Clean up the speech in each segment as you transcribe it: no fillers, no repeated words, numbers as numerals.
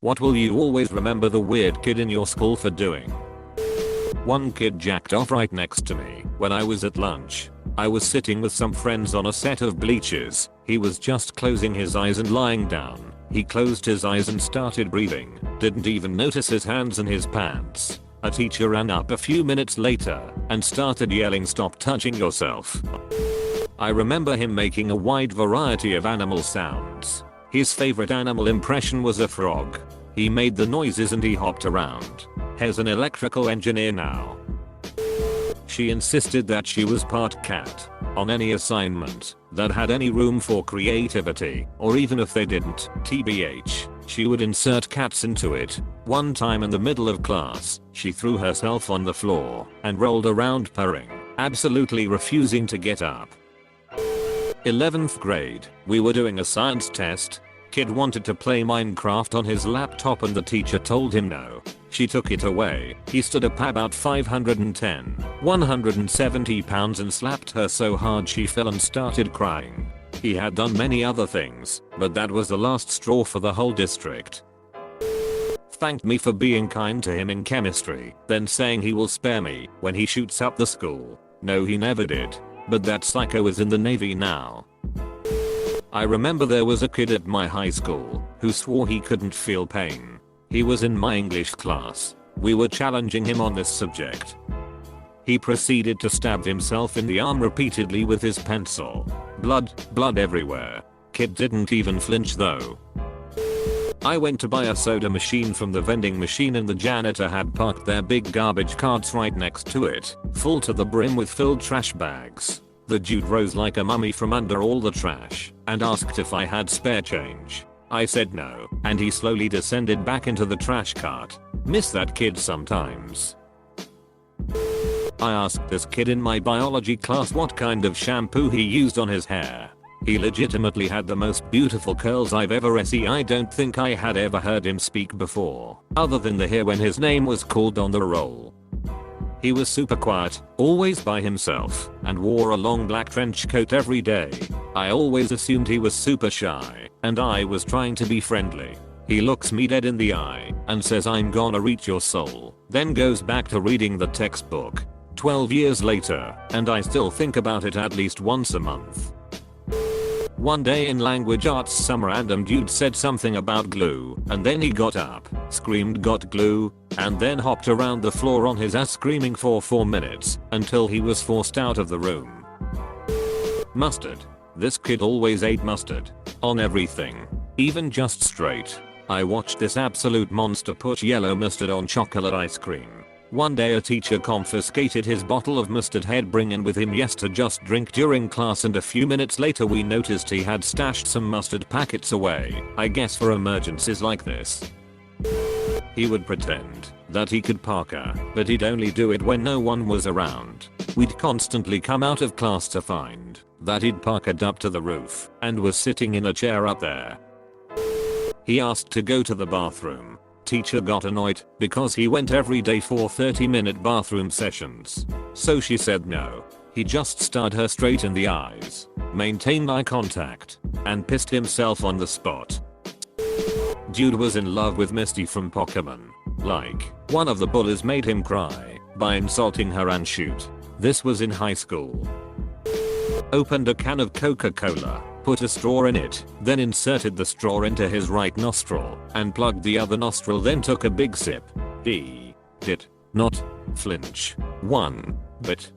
What will you always remember the weird kid in your school for doing? One kid jacked off right next to me when I was at lunch. I was sitting with some friends on a set of bleachers. He was just closing his eyes and lying down. He closed his eyes and started breathing. Didn't even notice his hands in his pants. A teacher ran up a few minutes later and started yelling, "Stop touching yourself." I remember him making a wide variety of animal sounds. His favorite animal impression was a frog. He made the noises and he hopped around. He's an electrical engineer now. She insisted that she was part cat on any assignment that had any room for creativity, or even if they didn't, TBH, she would insert cats into it. One time in the middle of class, she threw herself on the floor and rolled around purring, absolutely refusing to get up. 11th grade, we were doing a science test. Kid wanted to play Minecraft on his laptop and the teacher told him no. She took it away. He stood up about 170 pounds and slapped her so hard she fell and started crying. He had done many other things, but that was the last straw for the whole district. Thanked me for being kind to him in chemistry, then saying he will spare me when he shoots up the school. No, he never did. But that psycho is in the Navy now. I remember there was a kid at my high school who swore he couldn't feel pain. He was in my English class. We were challenging him on this subject. He proceeded to stab himself in the arm repeatedly with his pencil. Blood everywhere. Kid didn't even flinch though. I went to buy a soda machine from the vending machine and the janitor had parked their big garbage carts right next to it, full to the brim with filled trash bags. The dude rose like a mummy from under all the trash and asked if I had spare change. I said no, and he slowly descended back into the trash cart. Miss that kid sometimes. I asked this kid in my biology class what kind of shampoo he used on his hair. He legitimately had the most beautiful curls I've ever seen. I don't think I had ever heard him speak before, other than the hair when his name was called on the roll. He was super quiet, always by himself, and wore a long black trench coat every day. I always assumed he was super shy, and I was trying to be friendly. He looks me dead in the eye and says, "I'm gonna reach your soul," then goes back to reading the textbook. 12 years later, and I still think about it at least once a month. One day in language arts some random dude said something about glue, and then he got up, screamed "got glue," and then hopped around the floor on his ass screaming for 4 minutes until he was forced out of the room. Mustard. This kid always ate mustard. On everything. Even just straight. I watched this absolute monster put yellow mustard on chocolate ice cream. One day a teacher confiscated his bottle of mustard he'd bring in with him to just drink during class, and a few minutes later we noticed he had stashed some mustard packets away, I guess for emergencies like this. He would pretend that he could parkour, but he'd only do it when no one was around. We'd constantly come out of class to find that he'd parkoured up to the roof and was sitting in a chair up there. He asked to go to the bathroom. Teacher got annoyed because he went every day for 30-minute bathroom sessions. So she said no. He just stared her straight in the eyes, maintained eye contact, and pissed himself on the spot. Dude was in love with Misty from Pokemon. Like, one of the bullies made him cry by insulting her and shoot. This was in high school. Opened a can of Coca-Cola, put a straw in it, then inserted the straw into his right nostril and plugged the other nostril, then took a big sip. He did not flinch one bit.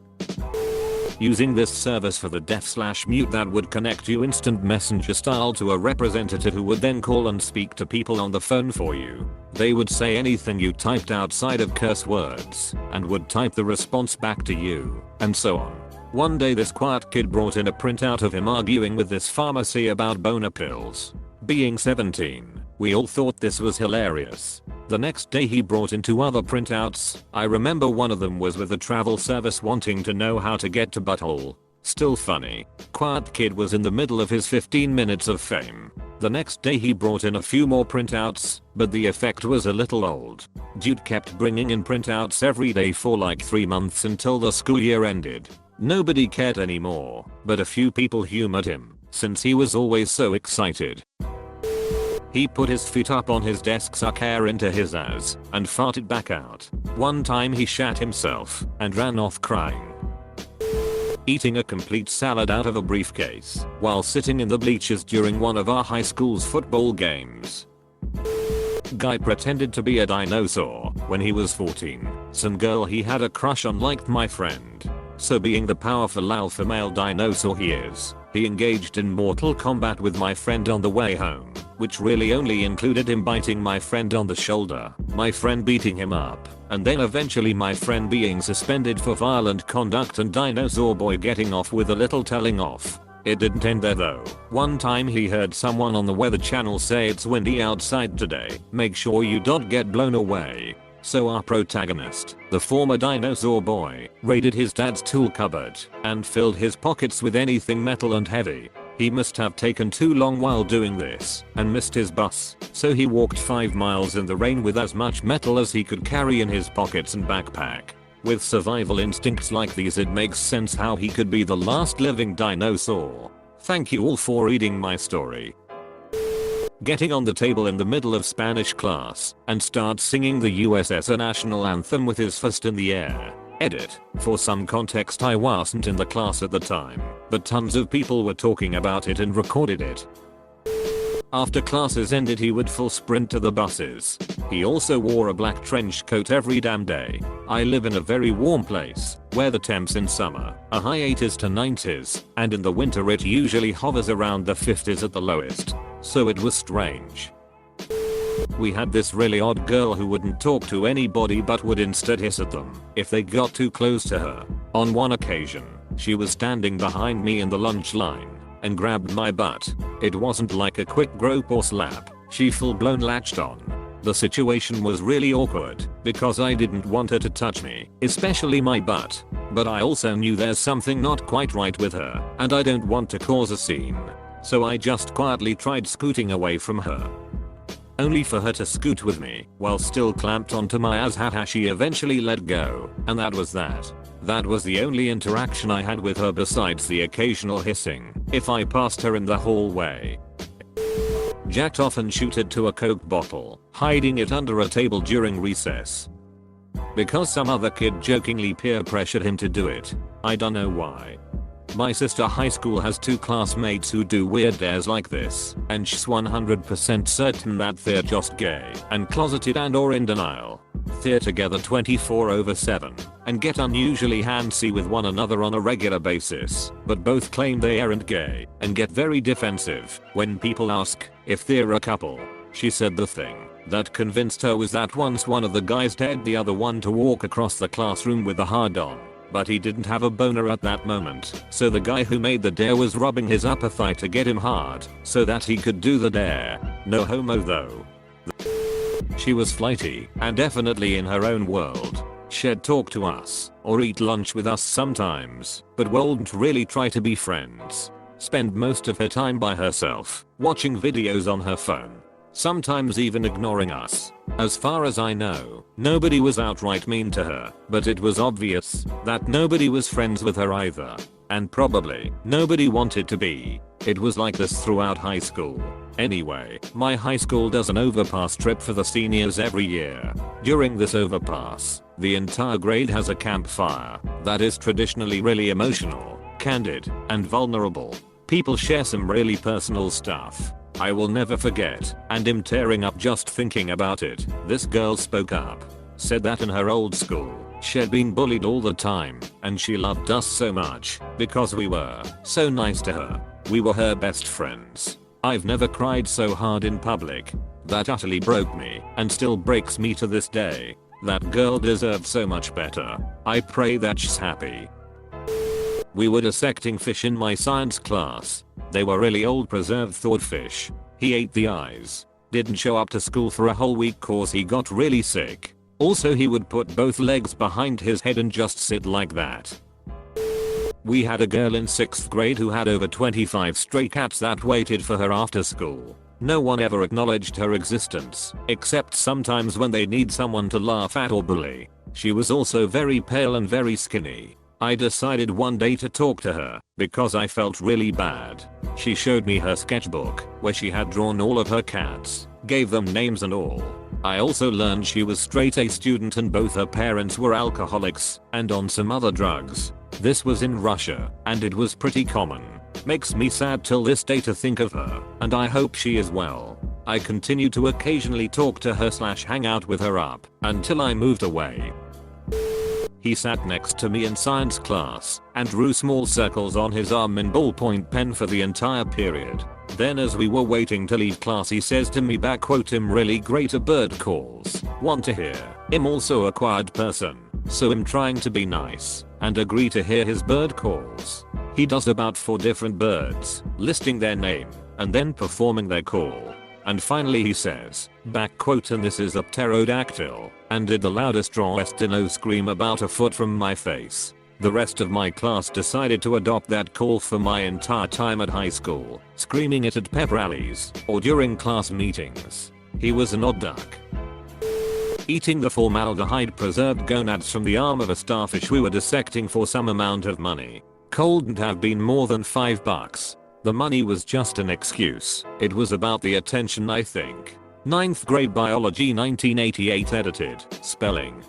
Using this service for the deaf/mute that would connect you instant messenger style to a representative who would then call and speak to people on the phone for you. They would say anything you typed outside of curse words and would type the response back to you, and so on. One day this quiet kid brought in a printout of him arguing with this pharmacy about boner pills. Being 17, we all thought this was hilarious. The next day he brought in 2 other printouts. I remember one of them was with a travel service wanting to know how to get to butthole. Still funny. Quiet kid was in the middle of his 15 minutes of fame. The next day he brought in a few more printouts, but the effect was a little old. Dude kept bringing in printouts every day for like 3 months until the school year ended. Nobody cared anymore, but a few people humored him, since he was always so excited. He put his feet up on his desk, suck air into his ass, and farted back out. One time he shat himself and ran off crying. Eating a complete salad out of a briefcase while sitting in the bleachers during one of our high school's football games. Guy pretended to be a dinosaur when he was 14. Some girl he had a crush on liked my friend. So being the powerful alpha male dinosaur he is, he engaged in mortal combat with my friend on the way home, which really only included him biting my friend on the shoulder, my friend beating him up, and then eventually my friend being suspended for violent conduct and Dinosaur Boy getting off with a little telling off. It didn't end there though. One time he heard someone on the weather channel say it's windy outside today, make sure you don't get blown away. So our protagonist, the former Dinosaur Boy, raided his dad's tool cupboard and filled his pockets with anything metal and heavy. He must have taken too long while doing this and missed his bus, so he walked 5 miles in the rain with as much metal as he could carry in his pockets and backpack. With survival instincts like these, it makes sense how he could be the last living dinosaur. Thank you all for reading my story. Getting on the table in the middle of Spanish class and start singing the USSR national anthem with his fist in the air. Edit. For some context, I wasn't in the class at the time, but tons of people were talking about it and recorded it. After classes ended, he would full sprint to the buses. He also wore a black trench coat every damn day. I live in a very warm place, where the temps in summer are high 80s to 90s, and in the winter it usually hovers around the 50s at the lowest. So it was strange. We had this really odd girl who wouldn't talk to anybody but would instead hiss at them if they got too close to her. On one occasion, she was standing behind me in the lunch line and grabbed my butt. It wasn't like a quick grope or slap, she full blown latched on. The situation was really awkward because I didn't want her to touch me, especially my butt. But I also knew there's something not quite right with her and I don't want to cause a scene. So I just quietly tried scooting away from her. Only for her to scoot with me while still clamped onto my ass. She eventually let go, and that was that. That was the only interaction I had with her besides the occasional hissing if I passed her in the hallway. Jacked off and shooted to a Coke bottle, hiding it under a table during recess. Because some other kid jokingly peer pressured him to do it. I don't know why. My sister high school has 2 classmates who do weird dares like this, and she's 100% certain that they're just gay and closeted and or in denial. They're together 24/7 and get unusually handsy with one another on a regular basis, but both claim they aren't gay and get very defensive when people ask if they're a couple. She said the thing that convinced her was that once one of the guys dared the other one to walk across the classroom with a hard-on. But he didn't have a boner at that moment, so the guy who made the dare was rubbing his upper thigh to get him hard so that he could do the dare. No homo though. She was flighty and definitely in her own world. She'd talk to us or eat lunch with us sometimes, but wouldn't really try to be friends. Spend most of her time by herself, watching videos on her phone. Sometimes even ignoring us. As far as I know, nobody was outright mean to her, but it was obvious that nobody was friends with her either. And probably nobody wanted to be. It was like this throughout high school. Anyway, my high school does an overpass trip for the seniors every year. During this overpass, the entire grade has a campfire that is traditionally really emotional, candid, and vulnerable. People share some really personal stuff I will never forget, and I'm tearing up just thinking about it. This girl spoke up. Said that in her old school, she'd been bullied all the time, and she loved us so much because we were so nice to her. We were her best friends. I've never cried so hard in public. That utterly broke me, and still breaks me to this day. That girl deserved so much better. I pray that she's happy. We were dissecting fish in my science class. They were really old preserved thawed fish. He ate the eyes. Didn't show up to school for a whole week cause he got really sick. Also he would put both legs behind his head and just sit like that. We had a girl in 6th grade who had over 25 stray cats that waited for her after school. No one ever acknowledged her existence, except sometimes when they need someone to laugh at or bully. She was also very pale and very skinny. I decided one day to talk to her because I felt really bad. She showed me her sketchbook where she had drawn all of her cats, gave them names and all. I also learned she was straight A student and both her parents were alcoholics and on some other drugs. This was in Russia and it was pretty common. Makes me sad till this day to think of her, and I hope she is well. I continued to occasionally talk to her / hang out with her up until I moved away. He sat next to me in science class and drew small circles on his arm in ballpoint pen for the entire period. Then as we were waiting to leave class he says to me back quote "I'm really great at bird calls. Want to hear? I'm also a quiet person, so I'm trying to be nice and agree to hear his bird calls. He does about 4 different birds, listing their name and then performing their call. And finally he says, back quote "and this is a pterodactyl," and did the loudest raw scream about a foot from my face. The rest of my class decided to adopt that call for my entire time at high school, screaming it at pep rallies or during class meetings. He was an odd duck. Eating the formaldehyde preserved gonads from the arm of a starfish we were dissecting for some amount of money. Couldn't have been more than $5. The money was just an excuse. It was about the attention I think. 9th grade biology 1988 edited. Spelling.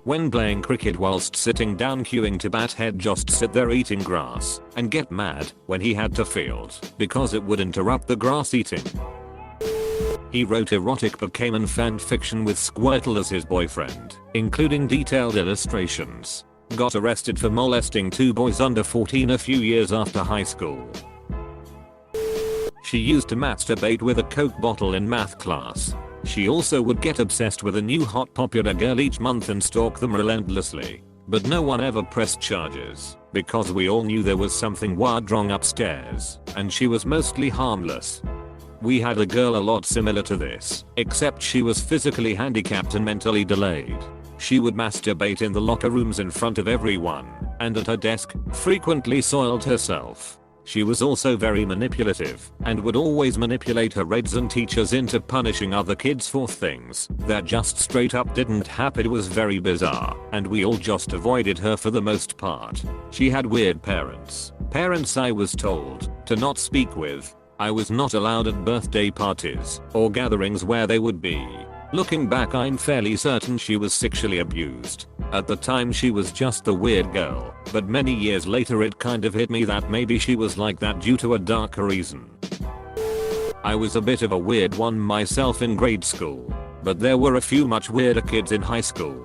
When playing cricket whilst sitting down queuing to bat he'd just sit there eating grass and get mad when he had to field because it would interrupt the grass eating. He wrote erotic bookcame and fan fiction with Squirtle as his boyfriend, including detailed illustrations. Got arrested for molesting 2 boys under 14 a few years after high school. She used to masturbate with a Coke bottle in math class. She also would get obsessed with a new hot popular girl each month and stalk them relentlessly. But no one ever pressed charges because we all knew there was something wild wrong upstairs and she was mostly harmless. We had a girl a lot similar to this, except she was physically handicapped and mentally delayed. She would masturbate in the locker rooms in front of everyone and at her desk, frequently soiled herself. She was also very manipulative and would always manipulate her grades and teachers into punishing other kids for things that just straight up didn't happen. It was very bizarre and we all just avoided her for the most part. She had weird parents. Parents I was told to not speak with. I was not allowed at birthday parties or gatherings where they would be. Looking back I'm fairly certain she was sexually abused. At the time she was just the weird girl, but many years later it kind of hit me that maybe she was like that due to a darker reason. I was a bit of a weird one myself in grade school, but there were a few much weirder kids in high school.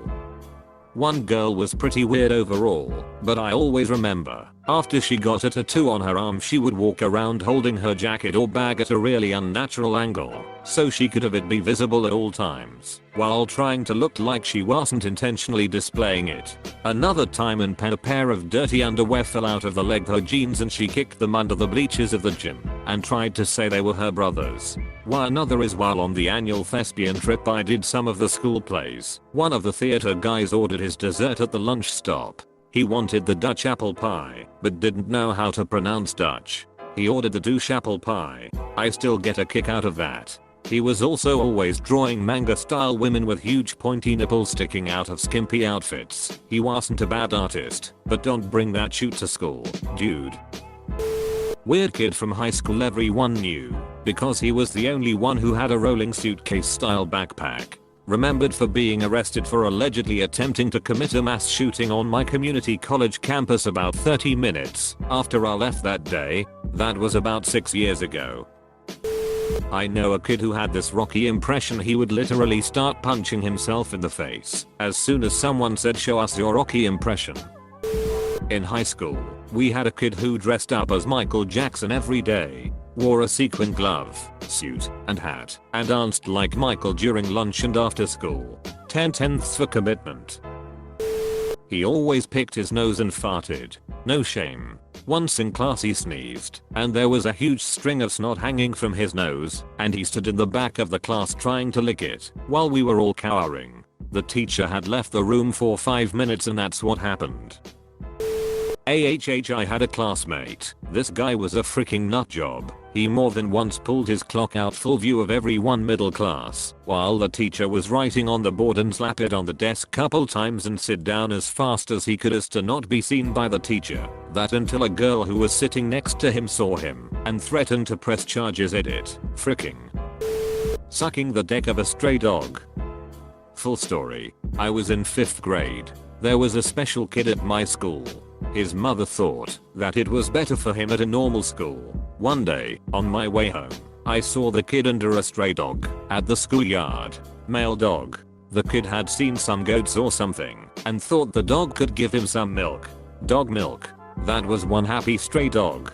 One girl was pretty weird overall, but I always remember, after she got a tattoo on her arm she would walk around holding her jacket or bag at a really unnatural angle, so she could have it be visible at all times, while trying to look like she wasn't intentionally displaying it. Another time a pair of dirty underwear fell out of the leg of her jeans and she kicked them under the bleachers of the gym and tried to say they were her brothers. While another is while on the annual thespian trip I did some of the school plays. One of the theater guys ordered his dessert at the lunch stop. He wanted the Dutch apple pie, but didn't know how to pronounce Dutch. He ordered the douche apple pie. I still get a kick out of that. He was also always drawing manga style women with huge pointy nipples sticking out of skimpy outfits. He wasn't a bad artist, but don't bring that shoot to school, dude. Weird kid from high school everyone knew, because he was the only one who had a rolling suitcase style backpack. Remembered for being arrested for allegedly attempting to commit a mass shooting on my community college campus about 30 minutes after I left that day. That was about 6 years ago. I know a kid who had this Rocky impression. He would literally start punching himself in the face as soon as someone said show us your Rocky impression. In high school, we had a kid who dressed up as Michael Jackson every day, wore a sequin glove, suit, and hat, and danced like Michael during lunch and after school. 10/10ths for commitment. He always picked his nose and farted. No shame. Once in class he sneezed, and there was a huge string of snot hanging from his nose, and he stood in the back of the class trying to lick it, while we were all cowering. The teacher had left the room for 5 minutes and that's what happened. I had a classmate. This guy was a freaking nut job. He more than once pulled his clock out full view of everyone middle class while the teacher was writing on the board and slap it on the desk couple times and sit down as fast as he could as to not be seen by the teacher. That until a girl who was sitting next to him saw him and threatened to press charges. Edit. Fricking. Sucking the dick of a stray dog. Full story. I was in 5th grade. There was a special kid at my school. His mother thought that it was better for him at a normal school. One day, on my way home, I saw the kid under a stray dog at the schoolyard. Male dog. The kid had seen some goats or something and thought the dog could give him some milk. Dog milk. That was one happy stray dog.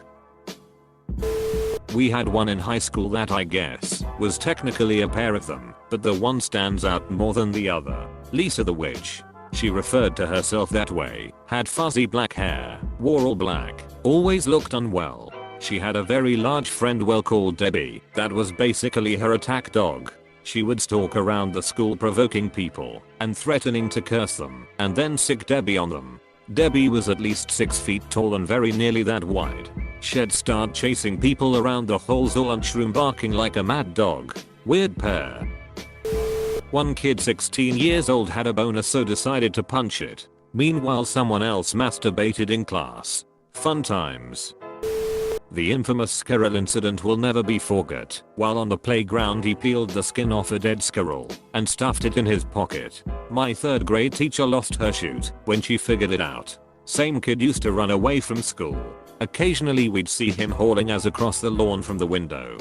We had one in high school that I guess was technically a pair of them, but the one stands out more than the other. Lisa the witch. She referred to herself that way, had fuzzy black hair, wore all black, always looked unwell. She had a very large friend well called Debbie that was basically her attack dog. She would stalk around the school provoking people and threatening to curse them and then sick Debbie on them. Debbie was at least 6 feet tall and very nearly that wide. She'd start chasing people around the halls or lunchroom barking like a mad dog. Weird pair. One kid 16 years old had a boner so decided to punch it. Meanwhile someone else masturbated in class. Fun times. The infamous squirrel incident will never be forgot. While on the playground he peeled the skin off a dead squirrel and stuffed it in his pocket. My 3rd grade teacher lost her shoot when she figured it out. Same kid used to run away from school. Occasionally we'd see him hauling us across the lawn from the window.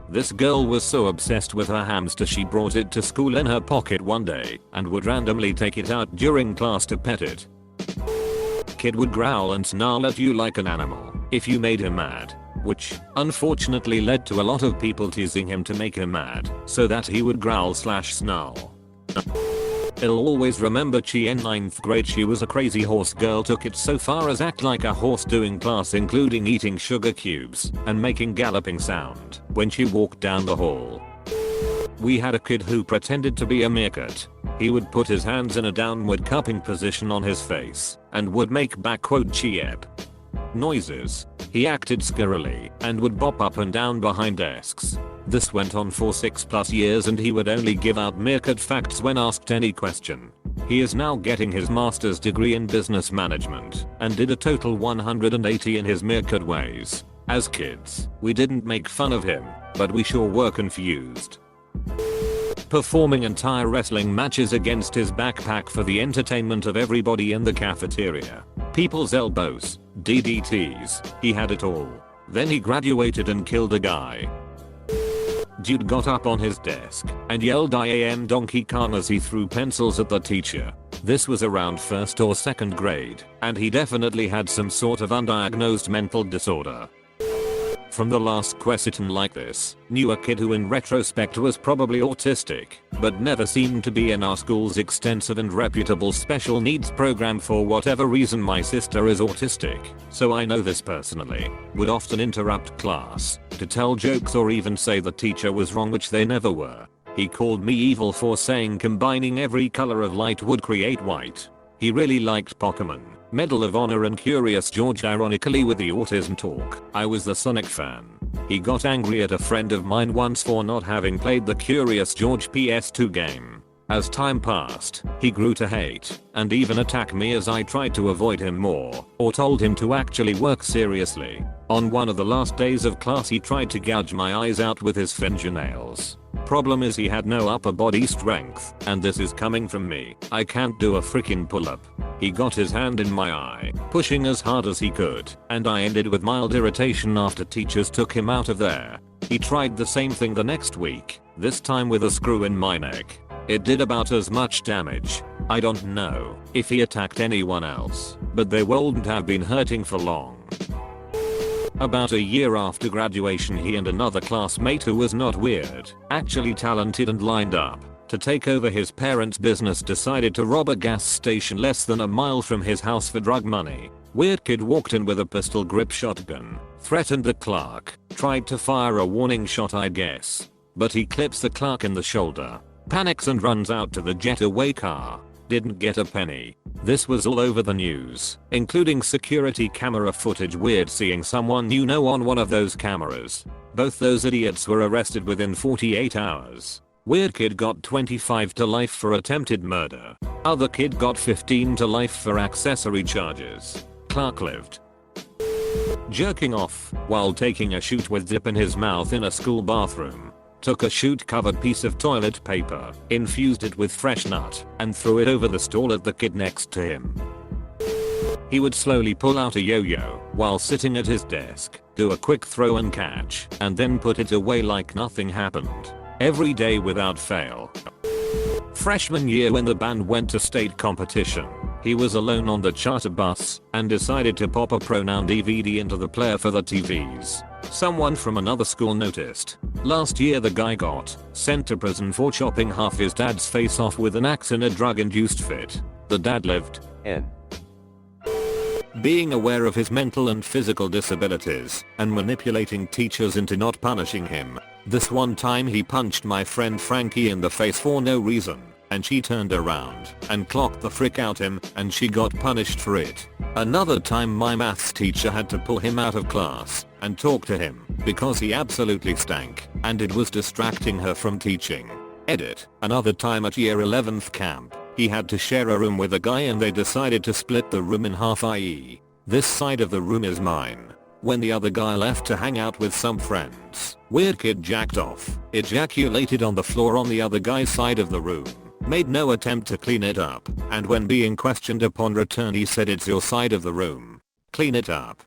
This girl was so obsessed with her hamster she brought it to school in her pocket one day and would randomly take it out during class to pet it. Kid would growl and snarl at you like an animal if you made him mad, which unfortunately led to a lot of people teasing him to make him mad so that he would growl/snarl. I'll always remember Chi in 9th grade. She was a crazy horse girl, took it so far as act like a horse doing class, including eating sugar cubes and making galloping sound when she walked down the hall. We had a kid who pretended to be a meerkat. He would put his hands in a downward cupping position on his face and would make "chiep" noises. He acted scarily and would bop up and down behind desks. This went on for 6+ years and he would only give out meerkat facts when asked any question. He is now getting his master's degree in business management and did a total 180 in his meerkat ways. As kids, we didn't make fun of him, but we sure were confused. Performing entire wrestling matches against his backpack for the entertainment of everybody in the cafeteria. People's elbows, DDTs, he had it all. Then he graduated and killed a guy. Dude got up on his desk and yelled "I am Donkey Kong" as he threw pencils at the teacher. This was around 1st or 2nd grade, and he definitely had some sort of undiagnosed mental disorder. From the last question like this, knew a kid who in retrospect was probably autistic, but never seemed to be in our school's extensive and reputable special needs program for whatever reason. My sister is autistic, so I know this personally. Would often interrupt class to tell jokes or even say the teacher was wrong, which they never were. He called me evil for saying combining every color of light would create white. He really liked Pokemon, Medal of Honor and Curious George. Ironically, with the autism talk, I was the Sonic fan. He got angry at a friend of mine once for not having played the Curious George PS2 game. As time passed, he grew to hate and even attack me as I tried to avoid him more or told him to actually work seriously. On one of the last days of class he tried to gouge my eyes out with his fingernails. Problem is he had no upper body strength, and this is coming from me. I can't do a freaking pull-up. He got his hand in my eye, pushing as hard as he could, and I ended with mild irritation after teachers took him out of there. He tried the same thing the next week, this time with a screw in my neck. It did about as much damage. I don't know if he attacked anyone else, but they wouldn't have been hurting for long. About a year after graduation, he and another classmate who was not weird, actually talented and lined up to take over his parents' business, decided to rob a gas station less than a mile from his house for drug money. Weird kid walked in with a pistol grip shotgun, threatened the clerk, tried to fire a warning shot I guess, but he clips the clerk in the shoulder, panics and runs out to the getaway car. didn't get a penny. This was all over the news, including security camera footage. Weird seeing someone you know on one of those cameras. Both those idiots were arrested within 48 hours. Weird kid got 25 to life for attempted murder. Other kid got 15 to life for accessory charges. Clark lived. Jerking off while taking a shoot with dip in his mouth in a school bathroom. Took a shoot covered piece of toilet paper, infused it with fresh nut, and threw it over the stall at the kid next to him. He would slowly pull out a yo-yo while sitting at his desk, do a quick throw and catch, and then put it away like nothing happened. Every day without fail. Freshman year when the band went to state competition, he was alone on the charter bus and decided to pop a pronoun DVD into the player for the TVs. Someone from another school noticed. Last year the guy got sent to prison for chopping half his dad's face off with an axe in a drug-induced fit. The dad lived. Being aware of his mental and physical disabilities and manipulating teachers into not punishing him. This one time he punched my friend Frankie in the face for no reason, and she turned around and clocked the frick out him and she got punished for it. Another time my maths teacher had to pull him out of class and talk to him because he absolutely stank and it was distracting her from teaching. Edit. Another time at year 11th camp, he had to share a room with a guy and they decided to split the room in half, i.e. this side of the room is mine. When the other guy left to hang out with some friends, weird kid jacked off, ejaculated on the floor on the other guy's side of the room, made no attempt to clean it up, and when being questioned upon return he said it's your side of the room. Clean it up.